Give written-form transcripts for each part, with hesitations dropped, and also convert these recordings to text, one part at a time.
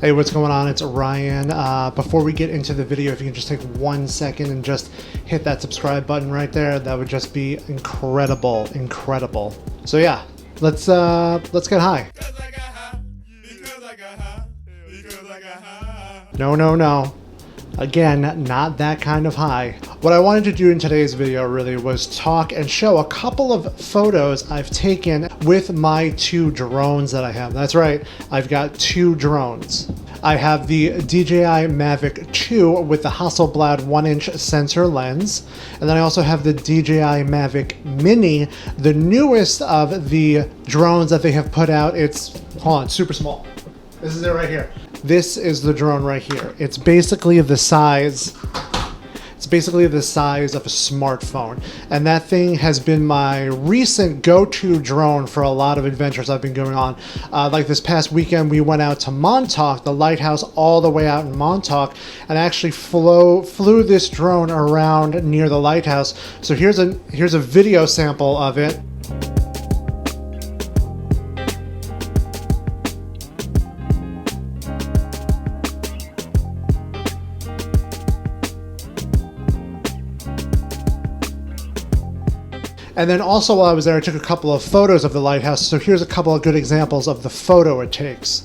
Hey, what's going on? It's Ryan. Before we get into the video, if you can just take 1 second and just hit that subscribe button right there, that would just be incredible. So yeah, let's get high. No. Again, not that kind of high. What I wanted to do in today's video really was talk and show a couple of photos I've taken with my 2 drones that I have. That's right, I've got 2 drones. I have the DJI Mavic 2 with the Hasselblad 1-inch sensor lens. And then I also have the DJI Mavic Mini, the newest of the drones that they have put out. It's super small. This is it right here. This is the drone right here. It's basically the size of a smartphone. And that thing has been my recent go-to drone for a lot of adventures I've been going on. Like this past weekend, we went out to Montauk, the lighthouse all the way out in Montauk, and actually flew this drone around near the lighthouse. So here's a video sample of it. And then also while I was there, I took a couple of photos of the lighthouse. So here's a couple of good examples of the photo it takes.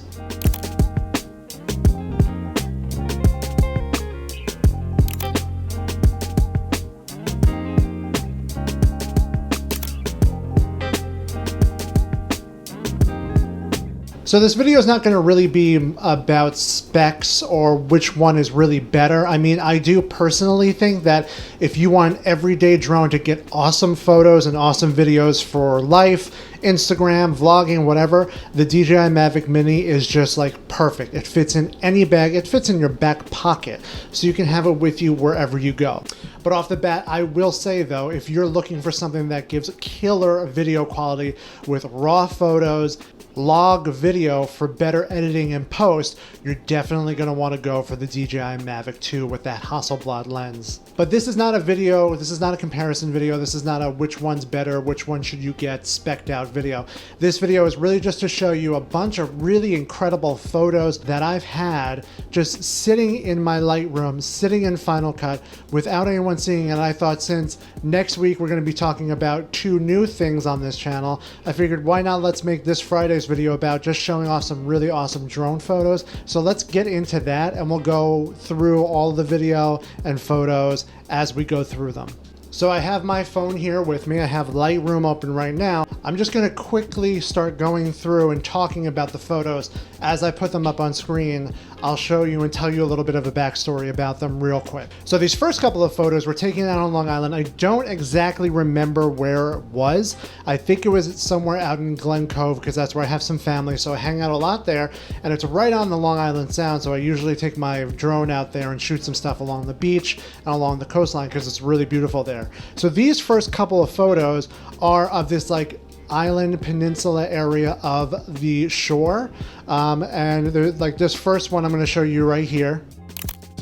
So this video is not going to really be about specs or which one is really better. I mean, I do personally think that if you want an everyday drone to get awesome photos and awesome videos for life, Instagram, vlogging, whatever, the DJI Mavic Mini is just like perfect. It fits in any bag. It fits in your back pocket, so you can have it with you wherever you go. But off the bat, I will say though, if you're looking for something that gives killer video quality with raw photos, log video for better editing and post, you're definitely going to want to go for the DJI Mavic 2 with that Hasselblad lens. But this is not a video, this is not a comparison video, this is not a which one's better, which one should you get specced out video. This video is really just to show you a bunch of really incredible photos that I've had just sitting in my Lightroom, sitting in Final Cut without anyone seeing it. I thought since next week we're going to be talking about 2 new things on this channel, I figured why not let's make this Friday's video about just showing off some really awesome drone photos. So let's get into that and we'll go through all the video and photos as we go through them. So I have my phone here with me. I have Lightroom open right now. I'm just going to quickly start going through and talking about the photos. As I put them up on screen, I'll show you and tell you a little bit of a backstory about them real quick. So these first couple of photos were taken out on Long Island. I don't exactly remember where it was. I think it was somewhere out in Glen Cove because that's where I have some family. So I hang out a lot there and it's right on the Long Island Sound. So I usually take my drone out there and shoot some stuff along the beach and along the coastline because it's really beautiful there. So these first couple of photos are of this like island peninsula area of the shore. And like this first one I'm going to show you right here.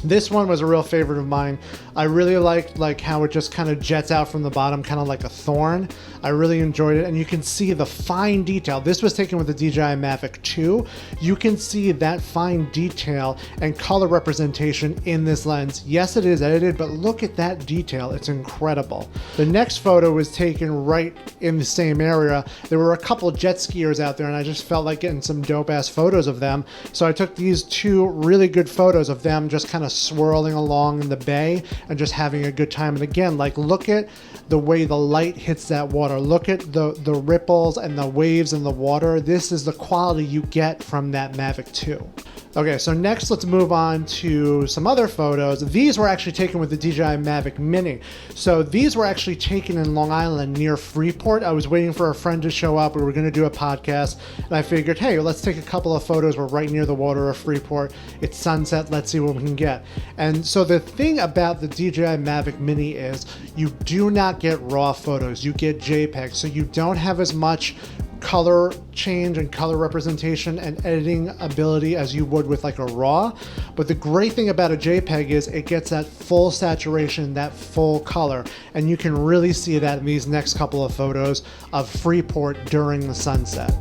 This one was a real favorite of mine. I really liked like how it just kind of jets out from the bottom, kind of like a thorn. I really enjoyed it, and you can see the fine detail. This was taken with the DJI Mavic 2. You can see that fine detail and color representation in this lens. Yes, it is edited, but look at that detail. It's incredible. The next photo was taken right in the same area. There were a couple jet skiers out there, and I just felt like getting some dope-ass photos of them. So I took these 2 really good photos of them just kind of swirling along in the bay and just having a good time. And again, like look at the way the light hits that water. Look at the ripples and the waves in the water. This is the quality you get from that Mavic 2. Okay, so next let's move on to some other photos. These were actually taken with the DJI Mavic Mini. So these were actually taken in Long Island near Freeport. I was waiting for a friend to show up. We were going to do a podcast and I figured, hey, let's take a couple of photos. We're right near the water of Freeport. It's sunset. Let's see what we can get. And so the thing about the DJI Mavic Mini is you do not get raw photos. You get JPEG. So you don't have as much color change and color representation and editing ability as you would with like a RAW. But the great thing about a JPEG is it gets that full saturation, that full color, and you can really see that in these next couple of photos of Freeport during the sunset.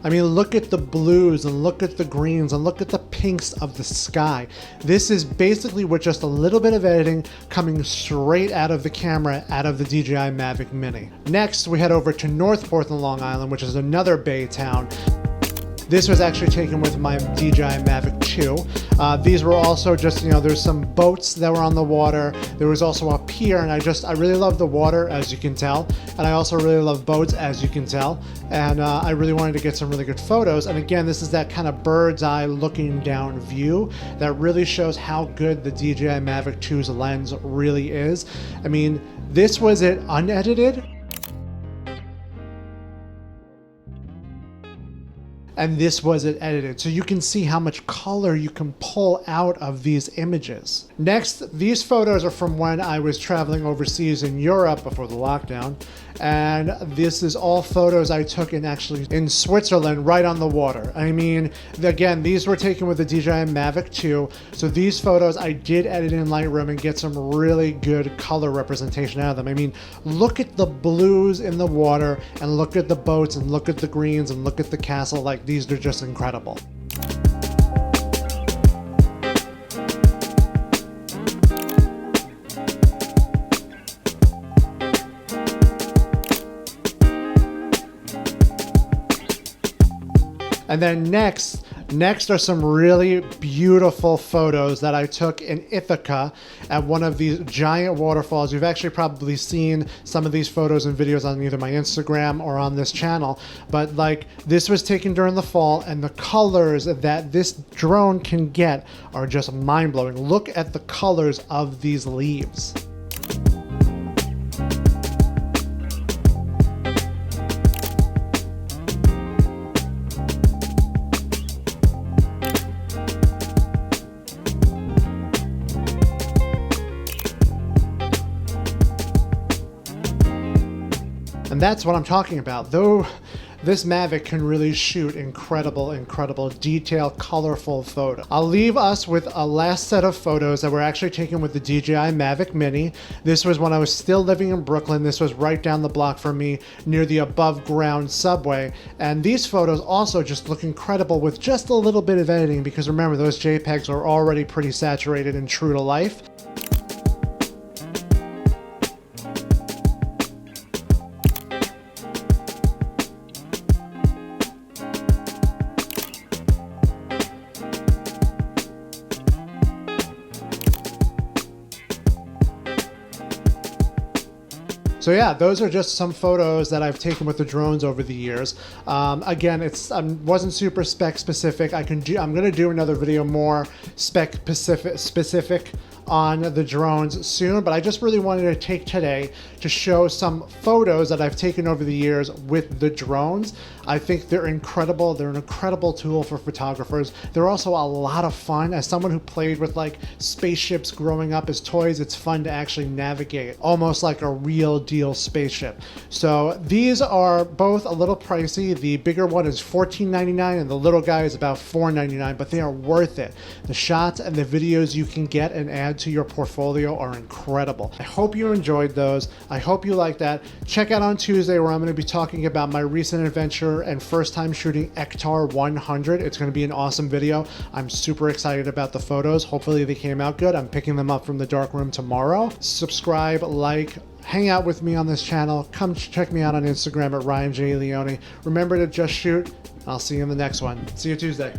I mean, look at the blues and look at the greens and look at the pinks of the sky. This is basically with just a little bit of editing coming straight out of the camera, out of the DJI Mavic Mini. Next, we head over to North Portland, Long Island, which is another bay town. This was actually taken with my DJI Mavic 2. These were also just, there's some boats that were on the water. There was also a pier, and I really love the water, as you can tell. And I also really love boats, as you can tell. And I really wanted to get some really good photos. And again, this is that kind of bird's eye looking down view that really shows how good the DJI Mavic 2's lens really is. I mean, this was it unedited. And this was it edited. So you can see how much color you can pull out of these images. Next, these photos are from when I was traveling overseas in Europe before the lockdown. And this is all photos I took in Switzerland, right on the water. I mean, again, these were taken with the DJI Mavic 2. So these photos I did edit in Lightroom and get some really good color representation out of them. I mean, look at the blues in the water and look at the boats and look at the greens and look at the castle. Like, these are just incredible. And then next are some really beautiful photos that I took in Ithaca at one of these giant waterfalls. You've actually probably seen some of these photos and videos on either my Instagram or on this channel, but like, this was taken during the fall, and the colors that this drone can get are just mind-blowing. Look at the colors of these leaves. And that's what I'm talking about. Though this Mavic can really shoot incredible detailed, colorful photos. I'll leave us with a last set of photos that were actually taken with the DJI Mavic Mini. This was when I was still living in Brooklyn. This was right down the block from me near the above ground subway. And these photos also just look incredible with just a little bit of editing, because remember, those JPEGs are already pretty saturated and true to life. So yeah, those are just some photos that I've taken with the drones over the years. Again, wasn't super spec specific. I'm gonna do another video more spec specific on the drones soon, but I just really wanted to take today to show some photos that I've taken over the years with the drones. I think they're incredible. They're an incredible tool for photographers. They're also a lot of fun. As someone who played with like spaceships growing up as toys, it's fun to actually navigate, almost like a real deal spaceship. So these are both a little pricey. The bigger one is $14.99 and the little guy is about $4.99, but they are worth it. The shots and the videos you can get and add to your portfolio are incredible. I hope you enjoyed those. I hope you like that. Check out on Tuesday, where I'm going to be talking about my recent adventure and first time shooting Ektar 100. It's going to be an awesome video. I'm super excited about the photos. Hopefully they came out good. I'm picking them up from the darkroom tomorrow. Subscribe, like, hang out with me on this channel. Come check me out on Instagram at Ryan J. Leone. Remember to just shoot. I'll see you in the next one. See you Tuesday.